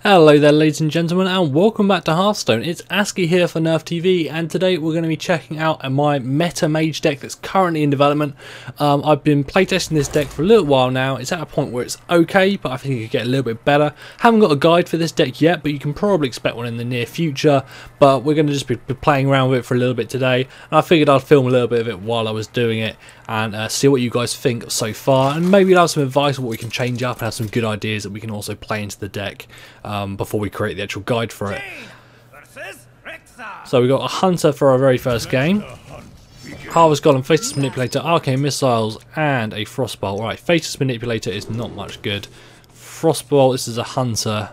Hello there ladies and gentlemen, and welcome back to Hearthstone. It's ASCII here for Nerf TV, and today we're going to be checking out my Meta Mage deck that's currently in development. I've been playtesting this deck for a little while now. It's at a point where it's okay, but I think it could get a little bit better. Haven't got a guide for this deck yet, but you can probably expect one in the near future. But we're going to just be playing around with it for a little bit today, and I figured I'd film a little bit of it while I was doing it and see what you guys think so far, and maybe have some advice on what we can change up and have some good ideas that we can also play into the deck before we create the actual guide for it. So we got a Hunter for our very first game, Harvest Golem, Faceless Manipulator, Arcane Missiles, and a Frostbolt. Right, Faceless Manipulator is not much good. Frostbolt, this is a Hunter.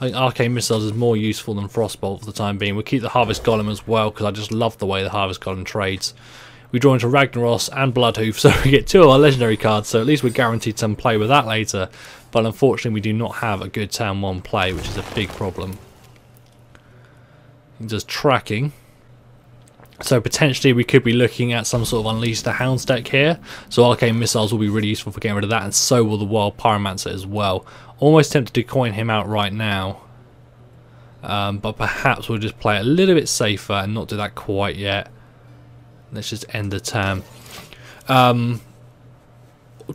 I think Arcane Missiles is more useful than Frostbolt for the time being. We'll keep the Harvest Golem as well, because I just love the way the Harvest Golem trades. We draw into Ragnaros and Bloodhoof, so we get two of our legendary cards, so at least we're guaranteed some play with that later. But unfortunately we do not have a good turn 1 play, which is a big problem. Just tracking. So potentially we could be looking at some sort of Unleash the Hounds deck here. So Arcane Missiles will be really useful for getting rid of that, and so will the Wild Pyromancer as well. Almost tempted to coin him out right now. But perhaps we'll just play it a little bit safer and not do that quite yet. Let's just end the turn.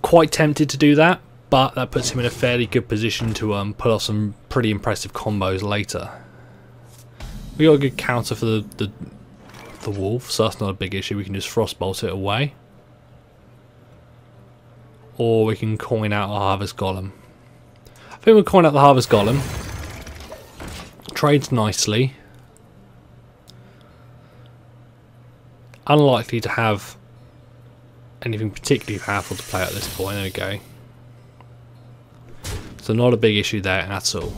Quite tempted to do that, but that puts him in a fairly good position to pull off some pretty impressive combos later. We got a good counter for the wolf, so that's not a big issue. We can just Frostbolt it away, or we can coin out our Harvest Golem. I think we'll coin out the Harvest Golem. Trades nicely. Unlikely to have anything particularly powerful to play at this point. There we go. So not a big issue there at all.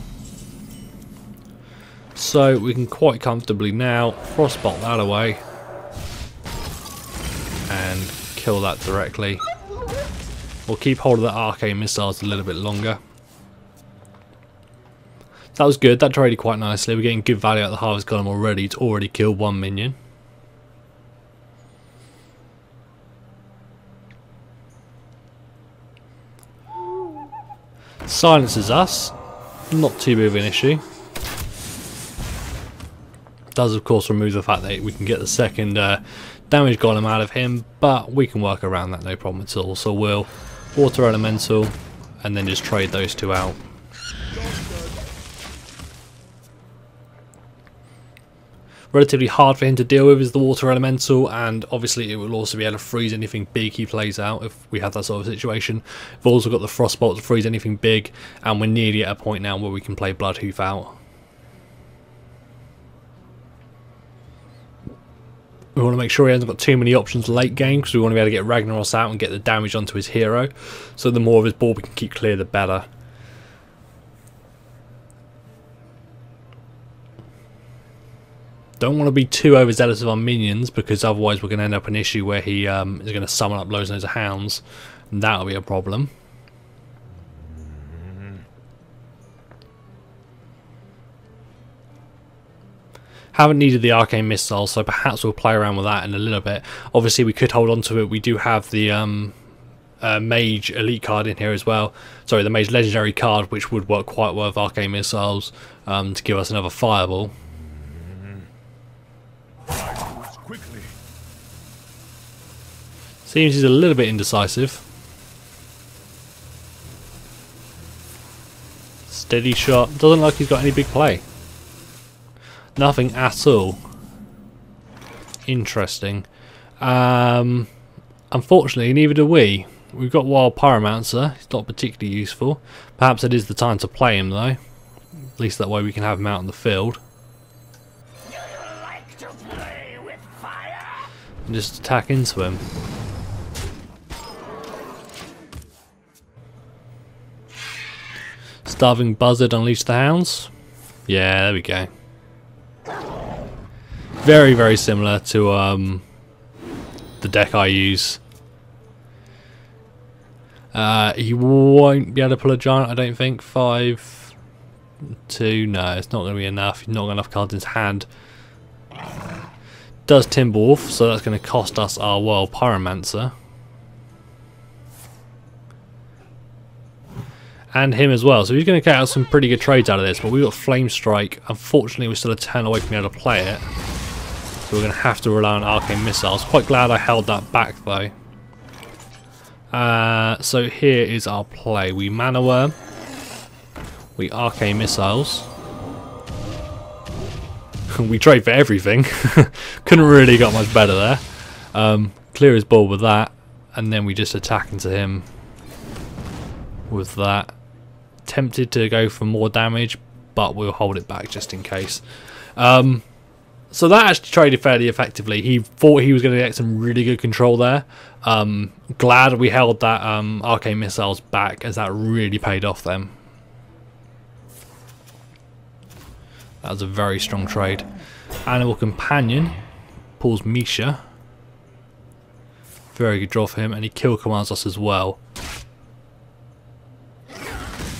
So we can quite comfortably now Frostbolt that away and kill that directly. We'll keep hold of the Arcane Missiles a little bit longer. That was good. That traded quite nicely. We're getting good value out of the Harvest Golem already. It's already killed one minion. Silences us, not too big of an issue. Does of course remove the fact that we can get the second damage golem out of him, but we can work around that no problem at all. So we'll Water Elemental and then just trade those two out. Relatively hard for him to deal with is the Water Elemental, and obviously it will also be able to freeze anything big he plays out if we have that sort of situation. We've also got the Frostbolt to freeze anything big, and we're nearly at a point now where we can play Bloodhoof out. We want to make sure he hasn't got too many options late game, because we want to be able to get Ragnaros out and get the damage onto his hero. So the more of his board we can keep clear, the better. Don't want to be too overzealous of our minions, because otherwise we're going to end up in an issue where he is going to summon up loads and loads of hounds, and that'll be a problem. Haven't needed the Arcane Missile, so perhaps we'll play around with that in a little bit. Obviously we could hold on to it. We do have the Mage Elite card in here as well. Sorry, the Mage Legendary card, which would work quite well with Arcane Missiles to give us another fireball. Seems he's a little bit indecisive. Steady shot. Doesn't look like he's got any big play. Nothing at all. Interesting. Unfortunately, neither do we. We've got Wild Pyromancer. It's not particularly useful. Perhaps it is the time to play him though. At least that way we can have him out in the field. And just attack into him. Starving Buzzard, Unleash the Hounds. Yeah, there we go. Very, very similar to the deck I use. He won't be able to pull a giant, I don't think. 5, 2, no, it's not going to be enough. He's not got enough cards in his hand. Does Timberwolf, so that's going to cost us our Wild Pyromancer. And him as well. So he's going to get out some pretty good trades out of this. But we've got Flame Strike. Unfortunately, we're still a turn away from being able to play it. So we're going to have to rely on Arcane Missiles. Quite glad I held that back though. So here is our play. We Mana Worm. We Arcane Missiles. We trade for everything. Couldn't really got much better there. Clear his board with that. And then we just attack into him with that. Tempted to go for more damage, but we'll hold it back just in case. So that actually traded fairly effectively. He thought he was going to get some really good control there. Glad we held that Arcane Missiles back, as that really paid off then. That was a very strong trade. Animal Companion pulls Misha. Very good draw for him, and he kill commands us as well.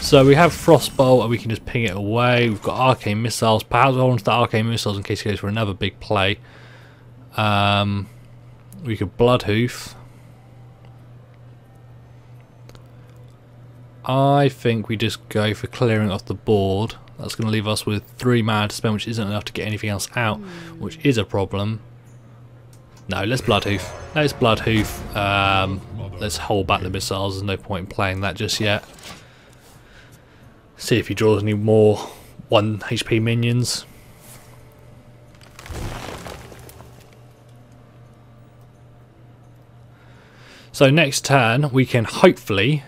So we have Frostbolt, and we can just ping it away. We've got Arcane Missiles. Perhaps we'll hold on to the Arcane Missiles in case he goes for another big play. We could Bloodhoof. I think we just go for clearing off the board. That's going to leave us with 3 mana to spend, which isn't enough to get anything else out, which is a problem. No, let's Bloodhoof. Let's Bloodhoof. Let's hold back the missiles. There's no point in playing that just yet. See if he draws any more 1 HP minions. So next turn we can hopefully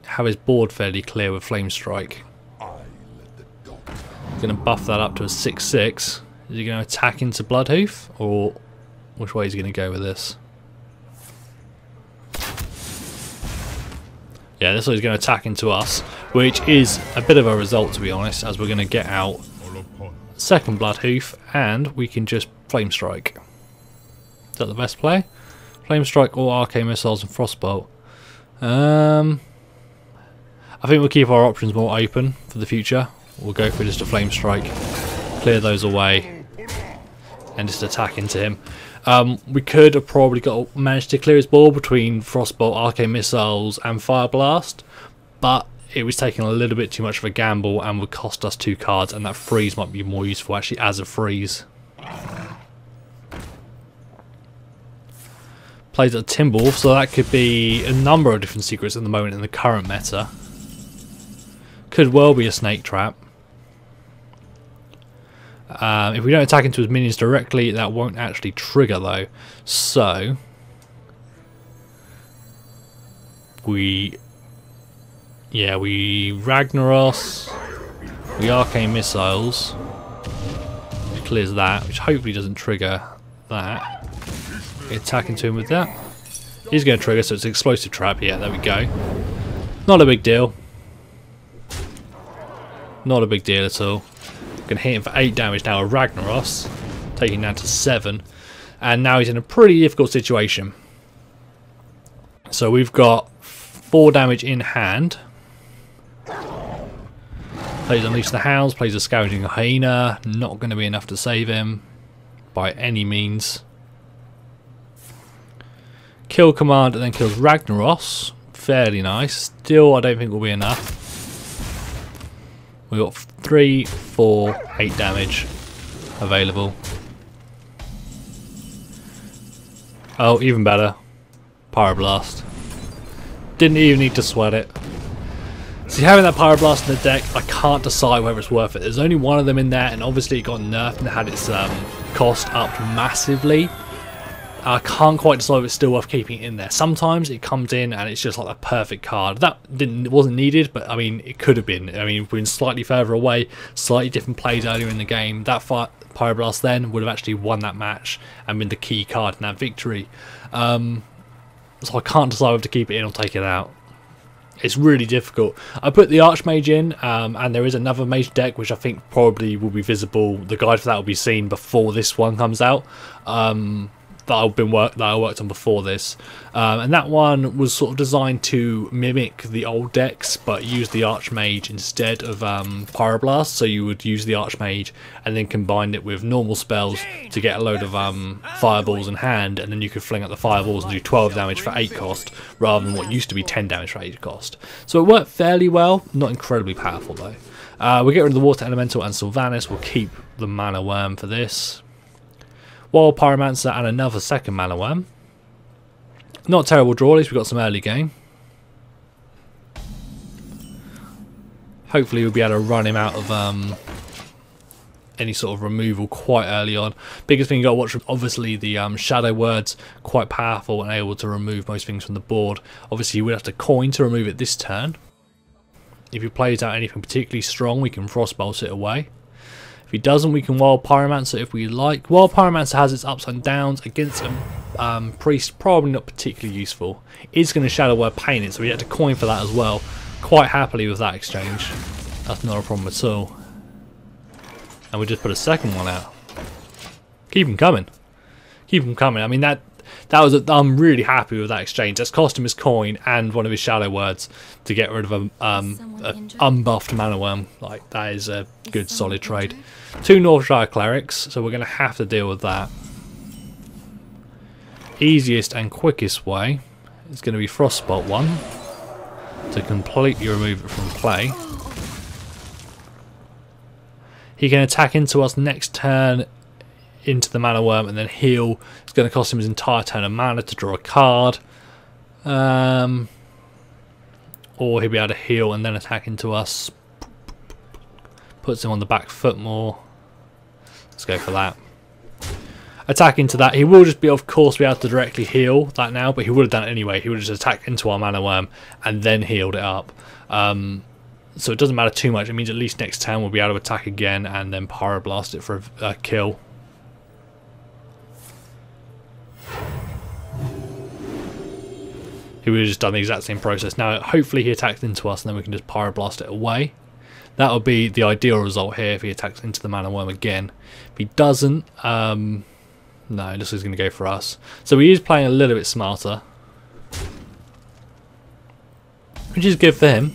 have his board fairly clear with Flame Strike. Going to buff that up to a 6/6. Is he going to attack into Bloodhoof, or which way is he going to go with this? Yeah, this way he's going to attack into us, which is a bit of a result to be honest, as we're going to get out second Bloodhoof and we can just Flame Strike. Is that the best play? Flame Strike or Arcane Missiles and Frostbolt. I think we'll keep our options more open for the future. We'll go for just a Flame Strike, clear those away, and just attack into him. We could have probably managed to clear his board between Frostbolt, Arcane Missiles and Fire Blast, but it was taking a little bit too much of a gamble and would cost us 2 cards, and that freeze might be more useful actually as a freeze. Plays a Timberwolf, so that could be a number of different secrets at the moment in the current meta. Could well be a Snake Trap. If we don't attack into his minions directly, that won't actually trigger though. So we Ragnaros, we Arcane Missiles, which clears that, which hopefully doesn't trigger that. We attack into him with that. He's going to trigger, so it's an Explosive Trap. Yeah, there we go. Not a big deal. Not a big deal at all. Going to hit him for 8 damage now with Ragnaros, taking down to 7, and now he's in a pretty difficult situation. So we've got 4 damage in hand. Plays Unleash the Hounds, plays a Scavenging Hyena, not going to be enough to save him by any means. Kill command and then kills Ragnaros, fairly nice. Still I don't think will be enough. We've got 3, 4, 8 damage available. Oh, even better. Pyroblast. Didn't even need to sweat it. See, having that Pyroblast in the deck, I can't decide whether it's worth it. There's only one of them in there, and obviously it got nerfed and had its cost up massively. I can't quite decide if it's still worth keeping it in there. Sometimes it comes in and it's just like a perfect card. That wasn't needed, but I mean, it could have been. I mean, if we've been slightly further away, slightly different plays earlier in the game, that Pyroblast then would have actually won that match and been the key card in that victory. So I can't decide whether to keep it in or take it out. It's really difficult. I put the Archmage in, and there is another Mage deck which I think probably will be visible. The guide for that will be seen before this one comes out. that I worked on before this, and that one was sort of designed to mimic the old decks, but use the Archmage instead of Pyroblast. So you would use the Archmage and then combine it with normal spells to get a load of fireballs in hand, and then you could fling out the fireballs and do 12 damage for 8 cost, rather than what used to be 10 damage for 8 cost. So it worked fairly well, not incredibly powerful though. We'll get rid of the Water Elemental and Sylvanas. We'll keep the Mana Worm for this. Wild Pyromancer and another second Mana Worm. Not a terrible draw, at least we've got some early game. Hopefully we'll be able to run him out of any sort of removal quite early on. Biggest thing you got to watch, obviously the Shadow Word's quite powerful and able to remove most things from the board. Obviously you would have to coin to remove it this turn. If he plays out anything particularly strong, we can Frostbolt it away. If he doesn't, we can Wild Pyromancer if we like. Wild Pyromancer has its ups and downs. Against a Priest, probably not particularly useful. It's going to Shadow Word Paint it, so we had to coin for that as well. Quite happily with that exchange. That's not a problem at all. And we just put a second one out. Keep them coming. Keep them coming. I mean, I'm really happy with that exchange. That's cost him his coin and one of his Shadow Words to get rid of a unbuffed Mana Worm. Like, that is a good solid trade. 2 Northshire Clerics, so we're going to have to deal with that. Easiest and quickest way is going to be Frostbolt 1 to completely remove it from play. He can attack into us next turn into the Mana Worm and then heal. It's going to cost him his entire turn of mana to draw a card. Or he'll be able to heal and then attack into us. Puts him on the back foot more. Let's go for that. Attack into that. He will just be, of course, be able to directly heal that now, but he would have done it anyway. He would have just attacked into our Mana Worm and then healed it up. So it doesn't matter too much. It means at least next turn we'll be able to attack again and then Pyroblast it for a kill. He would have just done the exact same process. Now, hopefully he attacks into us and then we can just Pyroblast it away. That would be the ideal result here if he attacks into the Mana Worm again. If he doesn't, no, this is going to go for us. So he is playing a little bit smarter, which is good for him.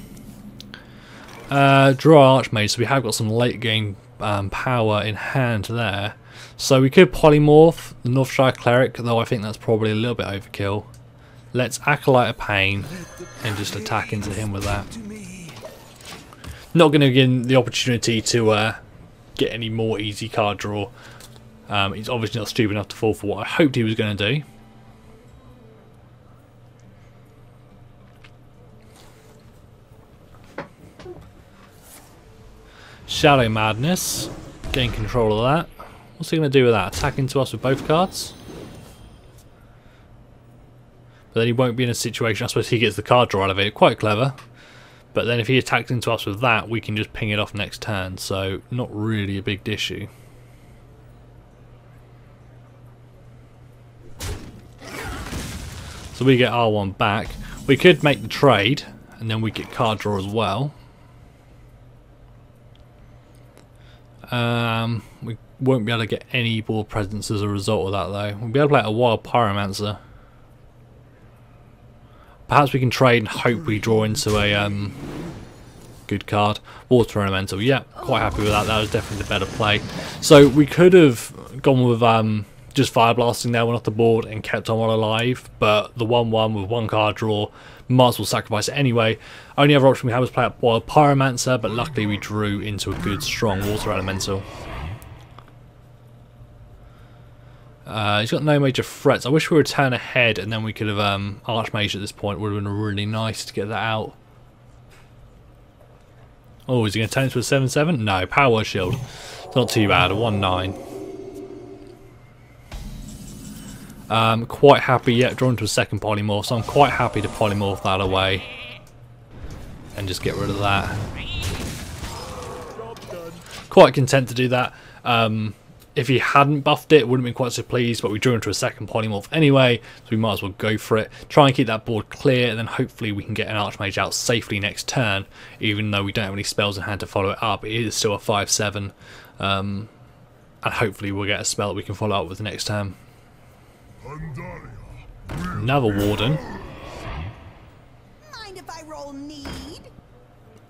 Draw Archmage, so we have got some late game power in hand there. So we could polymorph the Northshire Cleric, though I think that's probably a little bit overkill. Let's Acolyte of Pain and just attack into him with that. Not going to give him the opportunity to get any more easy card draw. He's obviously not stupid enough to fall for what I hoped he was going to do. Shadow Madness. Gain control of that. What's he going to do with that? Attack into us with both cards? But then he won't be in a situation, I suppose he gets the card draw out of it. Quite clever. But then if he attacks into us with that, we can just ping it off next turn. So not really a big issue. So we get R1 back. We could make the trade, and then we get card draw as well. We won't be able to get any board presence as a result of that though. We'll be able to play a Wild Pyromancer. Perhaps we can trade and hope we draw into a good card. Water Elemental, yeah, quite happy with that. That was definitely the better play. So we could have gone with just Fire Blasting that one off the board and kept on while alive, but the 1-1 with 1 card draw, might as well sacrifice it anyway. Only other option we had was play a Wild Pyromancer, but luckily we drew into a good strong Water Elemental. He's got no major threats. I wish we were a turn ahead and then we could have Archmage at this point. Would have been really nice to get that out. Oh, is he going to turn into a 7-7? No, Power Shield. It's not too bad, a 1-9. Quite happy, yeah, drawn to a second polymorph, so I'm quite happy to polymorph that away. And just get rid of that. Quite content to do that. If he hadn't buffed it, wouldn't have been quite so pleased, but we drew into a second polymorph anyway, so we might as well go for it. Try and keep that board clear, and then hopefully we can get an Archmage out safely next turn, even though we don't have any spells in hand to follow it up. It is still a 5-7, and hopefully we'll get a spell that we can follow up with next turn. Another Warden. Mind if I roll need?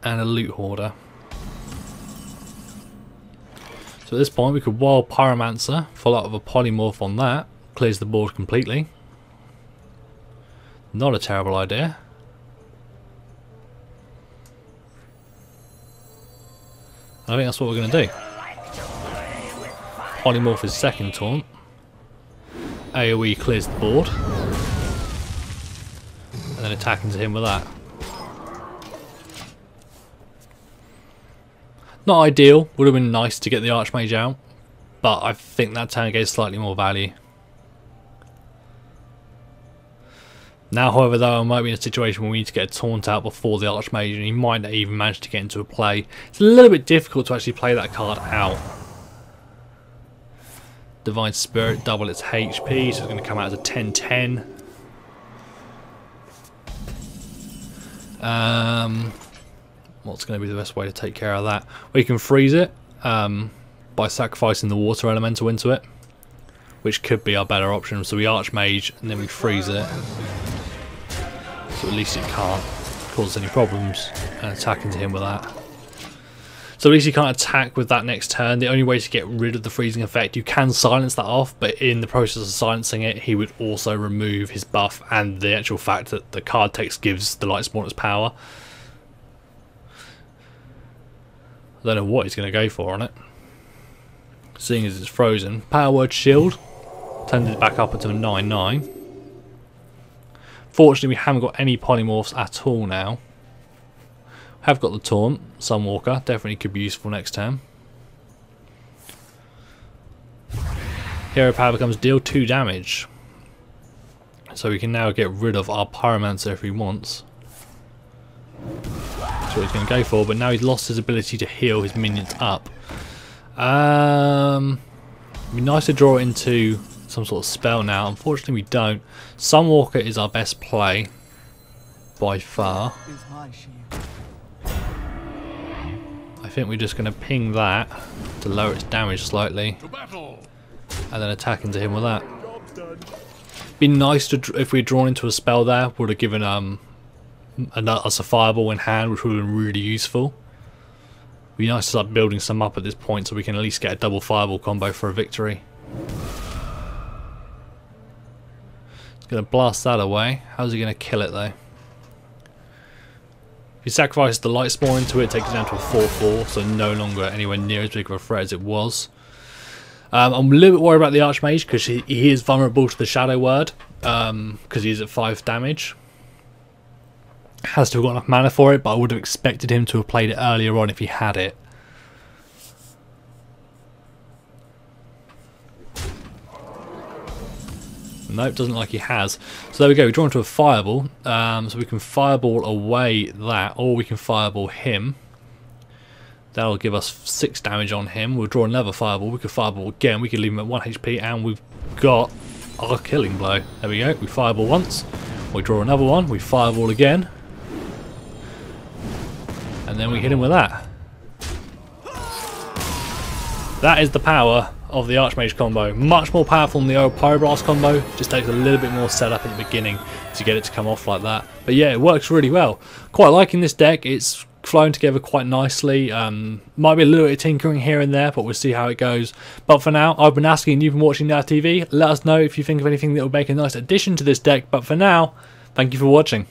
And a Loot Hoarder. So at this point we could Wild Pyromancer, follow up with a Polymorph on that, clears the board completely. Not a terrible idea. I think that's what we're going to do. Polymorph his second taunt. AoE clears the board. And then attack into him with that. Not ideal, would have been nice to get the Archmage out, but I think that turn gave slightly more value. Now, however, though, I might be in a situation where we need to get a taunt out before the Archmage, and he might not even manage to get into a play. It's a little bit difficult to actually play that card out. Divine Spirit, double its HP, so it's going to come out as a 10-10. What's going to be the best way to take care of that? We can freeze it by sacrificing the water elemental into it, which could be our better option. So we Archmage and then we freeze it, so at least it can't cause any problems, and attack into him with that. So at least he can't attack with that next turn. The only way to get rid of the freezing effect, you can silence that off, but in the process of silencing it, he would also remove his buff and the actual fact that the card text gives the Lightspawn its power. I don't know what he's going to go for on it, seeing as it's frozen. Power Word Shield, turned it back up into a 9-9. Fortunately, we haven't got any polymorphs at all now. Have got the Taunt, Sunwalker, definitely could be useful next turn. Hero Power becomes deal 2 damage. So we can now get rid of our Pyromancer if he wants. That's what he's going to go for, but now he's lost his ability to heal his minions up. It'd be nice to draw it into some sort of spell now. Unfortunately we don't. Sunwalker is our best play by far. I think we're just going to ping that to lower its damage slightly, and then attack into him with that. Be nice to, if we'd drawn into a spell there, would have given us a fireball in hand, which would have been really useful. Be nice to start building some up at this point so we can at least get a double fireball combo for a victory. It's going to blast that away. How's he going to kill it though? If you sacrifice the Lightspawn into it, it takes it down to a 4-4, so no longer anywhere near as big of a threat as it was. I'm a little bit worried about the Archmage because he is vulnerable to the Shadow Word, because he's at 5 damage. Has to have got enough mana for it, but I would have expected him to have played it earlier on if he had it. Nope, doesn't like he has. So there we go, we draw into a fireball. So we can fireball away that, or we can fireball him. That'll give us 6 damage on him. We'll draw another fireball. We could fireball again. We could leave him at 1 HP, and we've got our killing blow. There we go. We fireball once. We draw another one. We fireball again. And then we hit him with that. That is the power of the Archmage combo. Much more powerful than the old Pyroblast combo. Just takes a little bit more setup at the beginning to get it to come off like that. But yeah, it works really well. Quite liking this deck. It's flowing together quite nicely. Might be a little bit of tinkering here and there, but we'll see how it goes. But for now, I've been asking, and you've been watching Nerf TV. Let us know if you think of anything that would make a nice addition to this deck. But for now, thank you for watching.